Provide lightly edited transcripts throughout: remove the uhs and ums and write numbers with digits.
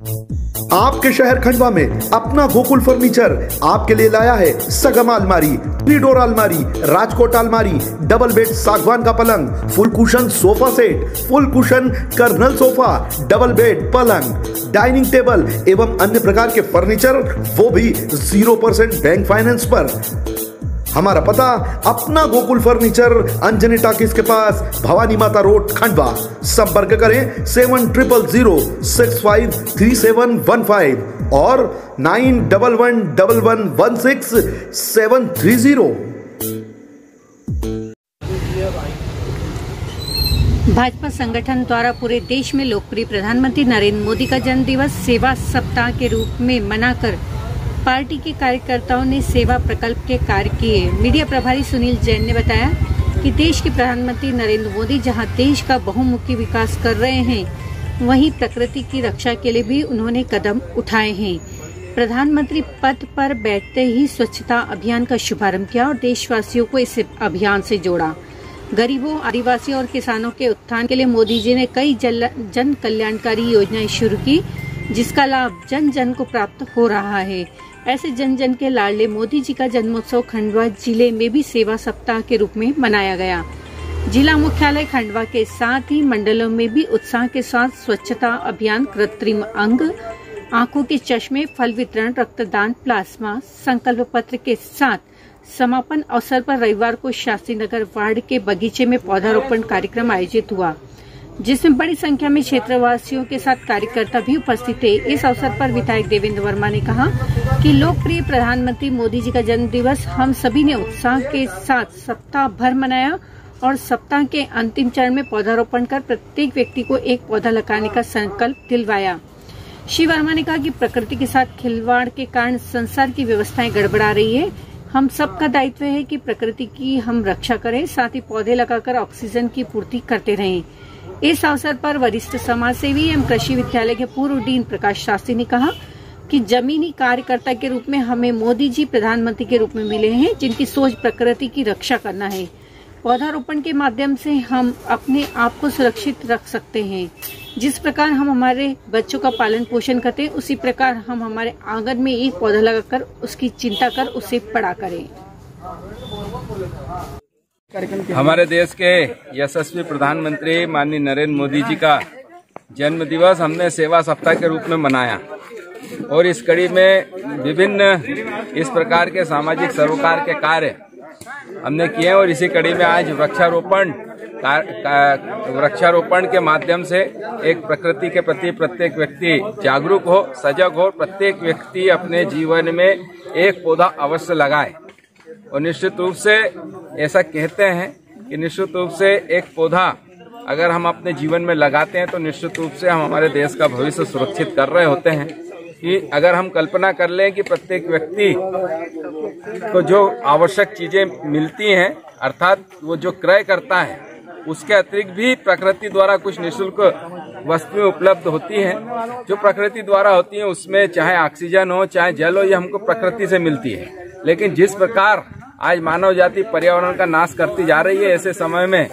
आपके शहर खंडवा में अपना गोकुल फर्नीचर आपके लिए लाया है सगम अलमारी, 3 डोर अलमारी, राजकोट अलमारी, डबल बेड सागवान का पलंग, full cushion sofa set, full cushion corner sofa, double bed पलंग, डाइनिंग टेबल एवं अन्य प्रकार के फर्नीचर, वो भी 0% बैंक फाइनेंस पर। हमारा पता अपना गोकुल फर्नीचर, अंजनी टाकिस के पास, भवानी माता रोड, खंडवा। संपर्क करें 7166533715 और 9111163730। भाजपा संगठन द्वारा पूरे देश में लोकप्रिय प्रधानमंत्री नरेंद्र मोदी का जन्मदिवस सेवा सप्ताह के रूप में मनाकर पार्टी के कार्यकर्ताओं ने सेवा प्रकल्प के कार्य किए। मीडिया प्रभारी सुनील जैन ने बताया कि देश के प्रधानमंत्री नरेंद्र मोदी जहां देश का बहुमुखी विकास कर रहे हैं, वहीं प्रकृति की रक्षा के लिए भी उन्होंने कदम उठाए हैं। प्रधानमंत्री पद पर बैठते ही स्वच्छता अभियान का शुभारंभ किया और देशवासियों को इस अभियान से जोड़ा। गरीबों, आदिवासियों और किसानों के उत्थान के लिए मोदी जी ने कई जन कल्याणकारी योजनाएं शुरू की, जिसका लाभ जन जन को प्राप्त हो रहा है। ऐसे जन जन के लाडले मोदी जी का जन्मोत्सव खंडवा जिले में भी सेवा सप्ताह के रूप में मनाया गया। जिला मुख्यालय खंडवा के साथ ही मंडलों में भी उत्साह के साथ स्वच्छता अभियान, कृत्रिम अंग, आंखों के चश्मे, फल वितरण, रक्तदान, प्लाज्मा, संकल्प पत्र के साथ समापन अवसर पर रविवार को शास्त्री नगर वार्ड के बगीचे में पौधारोपण कार्यक्रम आयोजित हुआ, जिसमें बड़ी संख्या में क्षेत्रवासियों के साथ कार्यकर्ता भी उपस्थित थे। इस अवसर पर विधायक देवेंद्र वर्मा ने कहा कि लोकप्रिय प्रधानमंत्री मोदी जी का जन्म दिवस हम सभी ने उत्साह के साथ सप्ताह भर मनाया और सप्ताह के अंतिम चरण में पौधारोपण कर प्रत्येक व्यक्ति को एक पौधा लगाने का संकल्प दिलवाया। श्री वर्मा ने कहा कि प्रकृति के साथ खिलवाड़ के कारण संसार की व्यवस्थाएं गड़बड़ा रही है। हम सबका दायित्व है कि प्रकृति की हम रक्षा करें, साथ ही पौधे लगाकर ऑक्सीजन की पूर्ति करते रहें। इस अवसर पर वरिष्ठ समाज सेवी एवं कृषि विद्यालय के पूर्व डीन प्रकाश शास्त्री ने कहा कि जमीनी कार्यकर्ता के रूप में हमें मोदी जी प्रधानमंत्री के रूप में मिले हैं, जिनकी सोच प्रकृति की रक्षा करना है। पौधारोपण के माध्यम से हम अपने आप को सुरक्षित रख सकते हैं। जिस प्रकार हम हमारे बच्चों का पालन पोषण करते हैं, उसी प्रकार हम हमारे आंगन में एक पौधा लगाकर उसकी चिंता कर उसे बड़ा करें। हमारे देश के यशस्वी प्रधानमंत्री माननीय नरेंद्र मोदी जी का जन्म दिवस हमने सेवा सप्ताह के रूप में मनाया और इस कड़ी में विभिन्न इस प्रकार के सामाजिक सरोकार के कार्य हमने किए और इसी कड़ी में आज वृक्षारोपण के माध्यम से एक प्रकृति के प्रति प्रत्येक व्यक्ति जागरूक हो, सजग हो, प्रत्येक व्यक्ति अपने जीवन में एक पौधा अवश्य लगाए। और निश्चित रूप से ऐसा कहते हैं कि निश्चित रूप से एक पौधा अगर हम अपने जीवन में लगाते हैं तो निश्चित रूप से हम हमारे देश का भविष्य सुरक्षित कर रहे होते हैं। कि अगर हम कल्पना कर लें कि प्रत्येक व्यक्ति को जो आवश्यक चीजें मिलती हैं, अर्थात वो जो क्रय करता है, उसके अतिरिक्त भी प्रकृति द्वारा कुछ निःशुल्क वस्तुएं उपलब्ध होती हैं। जो प्रकृति द्वारा होती हैं उसमें चाहे ऑक्सीजन हो, चाहे जल हो, ये हमको प्रकृति से मिलती है। लेकिन जिस प्रकार आज मानव जाति पर्यावरण का नाश करती जा रही है, ऐसे समय में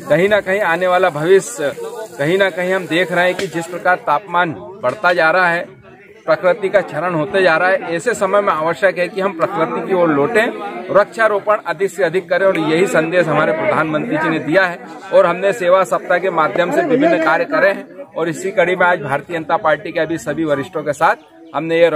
कहीं ना कहीं आने वाला भविष्य कहीं ना कहीं हम देख रहे हैं कि जिस प्रकार तापमान बढ़ता जा रहा है, प्रकृति का क्षरण होते जा रहा है, ऐसे समय में आवश्यक है कि हम प्रकृति की ओर लौटें, वृक्षारोपण अधिक से अधिक करें। और यही संदेश हमारे प्रधानमंत्री जी ने दिया है और हमने सेवा सप्ताह के माध्यम से विभिन्न कार्य करे हैं और इसी कड़ी में आज भारतीय जनता पार्टी के अभी सभी वरिष्ठों के साथ हमने ये